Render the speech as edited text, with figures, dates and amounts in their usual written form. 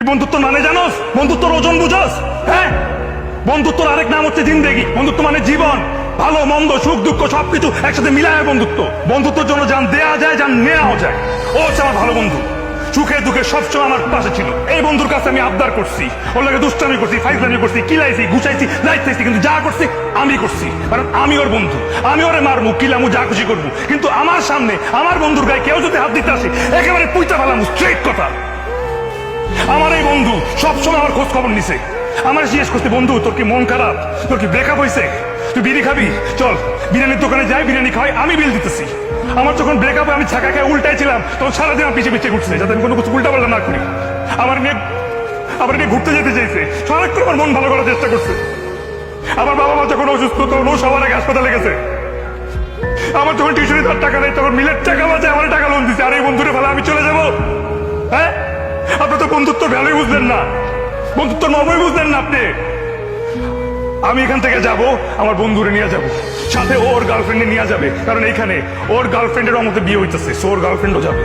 বন্ধুত্ব মানে জানোস? বন্ধুত্বর ওজন বুঝোস? হ্যাঁ, বন্ধুত্বর আরেক নাম হচ্ছে জিন্দেগি। বন্ধুত্ব মানে জীবন, ভালো মন্দ সুখ দুঃখ সবকিছু একসাথে মিলায় বন্ধুত্ব। বন্ধুত্বের জন্য যান দেয়া যায়, যান নেওয়াও যায়। ও হচ্ছে আমার ভালো বন্ধু, সুখে দুঃখে সবসময় আমার পাশে ছিল। এই বন্ধুর কাছে আমি আবদার করছি, ওর লাগে দুষ্টামি করছি, ফাইজলামি করছি, কিলাইছি, ঘুষাইছি, লাইতেছি, কিন্তু যা করছি আমি করছি, কারণ আমি ওর বন্ধু। আমি ওরে মারবো, কিলামু, যা খুশি করবো, কিন্তু আমার সামনে আমার বন্ধুর গায়ে কেউ যদি হাত দিতে আসে একেবারে পুইতা ফেলাম, স্ট্রেট কথা। আমার এই বন্ধু সবসময় আমার খোঁজ খবর নিছে, আমার জিজ্ঞেস করতে, বন্ধু তোর কি মন খারাপ, তোর কি ব্রেকআপ হয়েছে, তুই বিড়ি খাবি, চল বিরিয়ানির দোকানে যাই, বিরিয়ানি খাওয়াই, আমি বিল দিতেছি। আমার যখন ব্রেকআপ আমি ছাকা খায় উল্টাই ছিলাম, তখন সারাদিন আমার পিছিয়ে পিছিয়ে ঘুরছে, যাতে আমি কোনো কিছু উল্টা পাল্টা না করি। আমার নিয়ে ঘুরতে যেতে চাইছে, সারাক্ষণ আমার মন ভালো করার চেষ্টা করছে। আমার বাবা মা যখন অসুস্থ তখন ও সবার আগে হাসপাতালে গেছে। আমার যখন টিউশনি তার টাকা নেই তখন মিলের টাকা বাঁচে আমার টাকা লোন দিচ্ছে। আর এই বন্ধুরে ফেলে আমি চলে যাবো? হ্যাঁ, আপনি তো বন্ধুত্ব ভ্যালুই বুঝলেন না, বন্ধুত্ব মর্মই বুঝলেন না আপনি। আমি এখান থেকে যাব, আমার বন্ধুরে নিয়ে যাব, সাথে ওর গার্লফ্রেন্ডে নিয়ে যাবে, কারণ এখানে ওর গার্লফ্রেন্ডের মধ্যে বিয়ে হইতেছে, ওর গার্লফ্রেন্ডও যাবে।